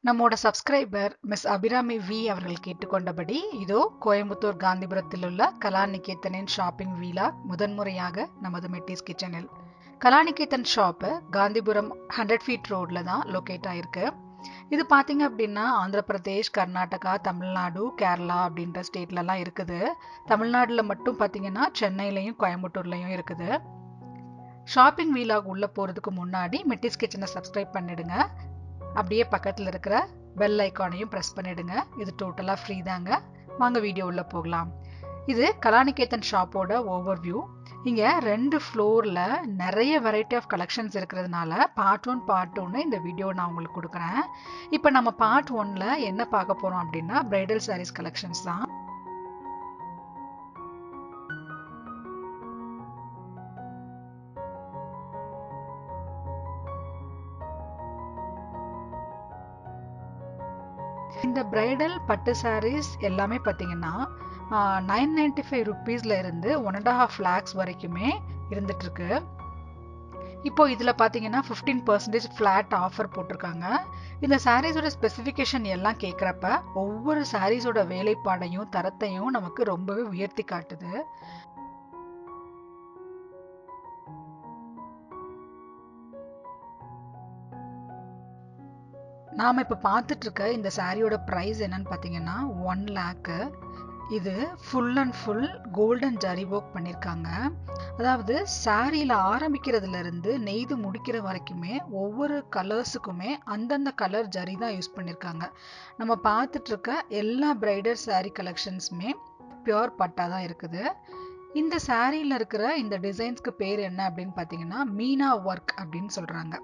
நம்மோட subscriber miss Abirami we அவர்கள் கேட்டுக்கொண்டபடி இதோ கோயம்புத்தூர் காந்திபுரத்தில் உள்ள கலாநிகேதனின் ஷாப்பிங் வீலாக் முதன்முறையாக நமது மெட்டிஸ் கிச்சனில். கலாநிகேதன் ஷாப்பு காந்திபுரம் 100 ஃபீட் ரோட்ல தான் லொக்கேட் ஆயிருக்கு. இது பார்த்தீங்க அப்படின்னா ஆந்திர பிரதேஷ், கர்நாடகா, தமிழ்நாடு, கேரளா அப்படின்ற ஸ்டேட்லலாம் இருக்குது. தமிழ்நாட்டில் மட்டும் பார்த்தீங்கன்னா சென்னையிலையும் கோயம்புத்தூர்லையும் இருக்குது. ஷாப்பிங் வீலாக் உள்ள போகிறதுக்கு முன்னாடி மெட்டிஸ் கிச்சனை சப்ஸ்கிரைப் பண்ணிடுங்க. அப்படியே பக்கத்தில் இருக்கிற பெல் ஐக்கானையும் ப்ரெஸ் பண்ணிடுங்க. இது டோட்டலாக ஃப்ரீ தாங்க. வாங்க வீடியோ உள்ள போகலாம். இது கலாநிகேதன் ஷாப்போட ஓவர்வியூ. இங்கே 2 ஃப்ளோரில் நிறைய வெரைட்டி ஆஃப் கலெக்ஷன்ஸ் இருக்கிறதுனால பார்ட் 1 பார்ட் 2 இந்த வீடியோ நான் உங்களுக்கு கொடுக்குறேன். இப்போ நம்ம பார்ட் 1ல் என்ன பார்க்க போகிறோம் அப்படின்னா பிரைடல் சாரீஸ் கலெக்ஷன்ஸ் தான். இந்த பிரைடல் பட்டு சாரீஸ் எல்லாமே பார்த்தீங்கன்னா 995 ருபீஸ்ல இருந்து 1.5 lakhs வரைக்குமே இருந்துட்டு இருக்கு. இப்போ இதில் பார்த்தீங்கன்னா 15% ஃப்ளாட் ஆஃபர் போட்டிருக்காங்க. இந்த சாரீஸோட ஸ்பெசிஃபிகேஷன் எல்லாம் கேட்குறப்ப ஒவ்வொரு சாரீஸோட வேலைப்பாடையும் தரத்தையும் நமக்கு ரொம்பவே உயர்த்தி காட்டுது. நாம் இப்போ பார்த்துட்டு இருக்க இந்த சாரியோட ப்ரைஸ் என்னன்னு பார்த்தீங்கன்னா 1 lakh. இது full and full golden zari work பண்ணியிருக்காங்க. அதாவது சாரியில் ஆரம்பிக்கிறதுல இருந்து நெய்து முடிக்கிற வரைக்குமே ஒவ்வொரு கலர்ஸுக்குமே அந்தந்த கலர் ஜரி தான் யூஸ் பண்ணியிருக்காங்க. நம்ம பார்த்துட்டு இருக்க எல்லா பிரைடல் சாரீ கலெக்ஷன்ஸுமே பியோர் பட்டா தான் இருக்குது. இந்த சாரியில் இருக்கிற இந்த டிசைன்ஸ்க்கு பேர் என்ன அப்படின்னு பார்த்தீங்கன்னா மீனா ஒர்க் அப்படின்னு சொல்கிறாங்க.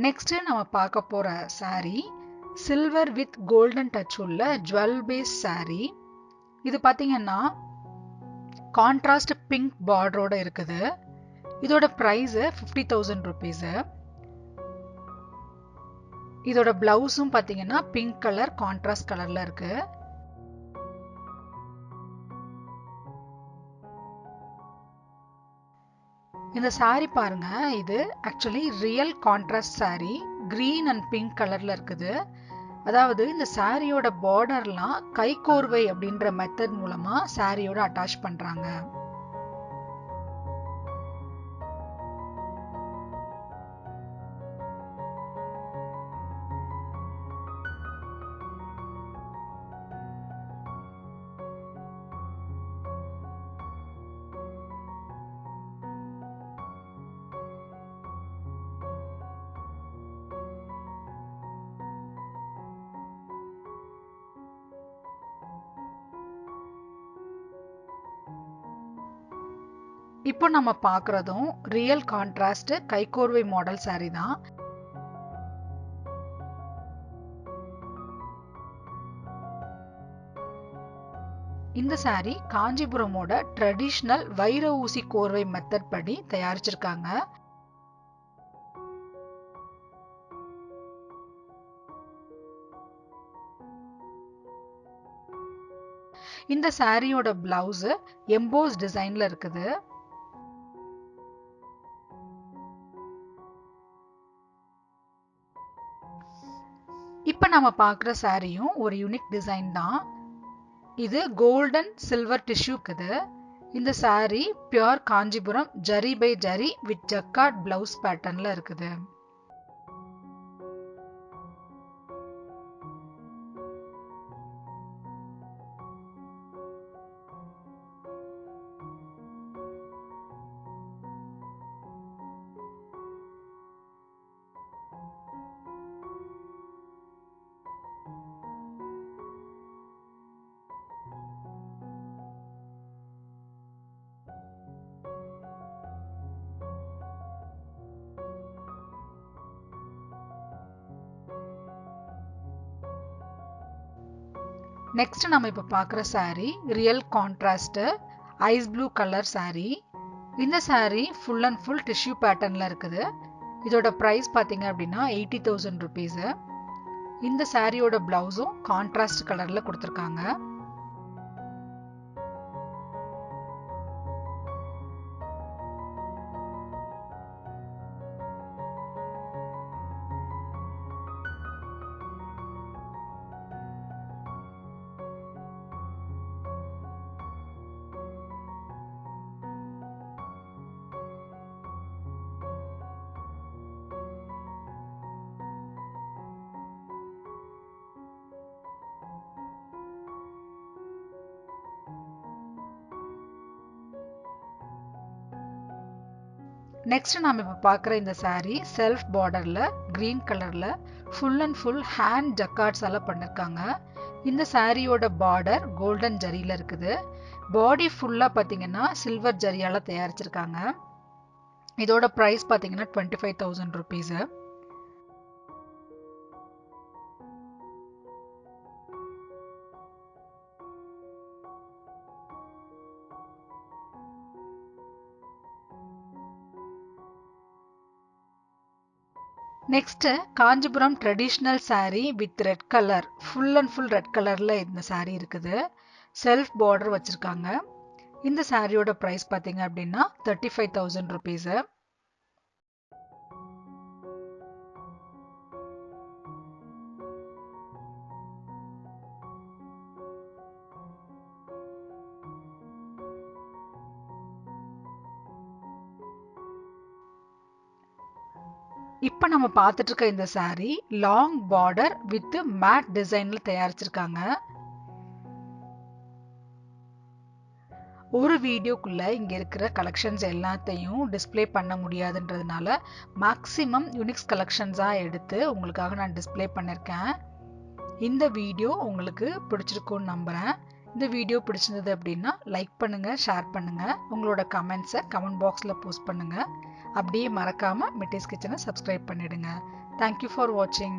நெக்ஸ்ட் நம்ம பார்க்க போற sorry silver with golden touch உள்ள ஜுவல் பேஸ் சாரி. இது பார்த்தீங்கன்னா கான்ட்ராஸ்ட் பிங்க் பார்டரோட இருக்குது. இதோட பிரைஸ் 50,000 ருபீஸ். இதோட பிளவுஸும் பார்த்தீங்கன்னா பிங்க் கலர் கான்ட்ராஸ்ட் கலர்ல இருக்கு. இந்த சாரி பாருங்க, இது actually real contrast sorry. Green and pink கலர்ல இருக்குது. அதாவது இந்த சாரியோட பார்டர்லாம் கைகோர்வை அப்படின்ற மெத்தட் மூலமா சாரியோட அட்டாச் பண்றாங்க. இப்போ நம்ம பார்க்குறதும் ரியல் கான்ட்ராஸ்ட் கைகோர்வை மாடல் சாரி தான். இந்த சாரி காஞ்சிபுரமோட ட்ரெடிஷ்னல் வைர ஊசி கோர்வை மெத்தட் படி தயாரிச்சிருக்காங்க. இந்த சாரியோட பிளவுஸ் எம்போஸ் டிசைன்ல இருக்குது. இப்போ நம்ம பார்க்குற சாரியும் ஒரு யூனிக் டிசைன் தான். இது கோல்டன் சில்வர் டிஷ்யூ இருக்குது. இந்த sari pure Kanchipuram zari by zari with jacquard blouse பேட்டர்ன்ல இருக்குது. நெக்ஸ்ட் நம்ம இப்போ பார்க்குற saree real contrast ice blue colour saree. இந்த saree full and full tissue பேட்டர்னில் இருக்குது. இதோட ப்ரைஸ் பார்த்தீங்க அப்படின்னா 80,000 ருபீஸு. இந்த சாரியோட பிளவுஸும் கான்ட்ராஸ்ட் கலரில் கொடுத்துருக்காங்க. நெக்ஸ்ட் நாம இப்போ பார்க்குற இந்த saree செல்ஃப் பார்டரில் க்ரீன் கலரில் ஃபுல் அண்ட் ஃபுல் ஹேண்ட் ஜக்கார்ட்ஸால் பண்ணியிருக்காங்க. இந்த சாரியோட பார்டர் கோல்டன் ஜரியில் இருக்குது. பாடி ஃபுல்லாக பார்த்தீங்கன்னா சில்வர் ஜரியால் தயாரிச்சிருக்காங்க. இதோட ப்ரைஸ் பார்த்தீங்கன்னா 25,000 rupees. Next Kanchipuram traditional saree with red colour full and full red கலரில் இந்த saree இருக்குது. செல்ஃப் பார்டர் வச்சுருக்காங்க. இந்த சாரியோட ப்ரைஸ் பார்த்தீங்க அப்படின்னா 35,000 ருபீஸு. இப்போ நம்ம பார்த்துட்டு இருக்க இந்த saree long border with matte டிசைனில் தயாரிச்சிருக்காங்க. ஒரு வீடியோக்குள்ள இங்க இருக்கிற கலெக்ஷன்ஸ் எல்லாத்தையும் டிஸ்ப்ளே பண்ண முடியாதுன்றதுனால மேக்ஸிமம் யூனிக்ஸ் கலெக்ஷன்ஸாக எடுத்து உங்களுக்காக நான் டிஸ்ப்ளே பண்ணியிருக்கேன். இந்த வீடியோ உங்களுக்கு பிடிச்சிருக்கும்னு நம்புகிறேன். இந்த வீடியோ பிடிச்சிருந்தது அப்படின்னா லைக் பண்ணுங்கள், ஷேர் பண்ணுங்கள், உங்களோட கமெண்ட்ஸை கமெண்ட் பாக்ஸில் போஸ்ட் பண்ணுங்கள். அப்படியே மறக்காமல் மெட்டீஸ் கிச்சனை சப்ஸ்கிரைப் பண்ணிடுங்க. தேங்க்யூ ஃபார் வாட்சிங்.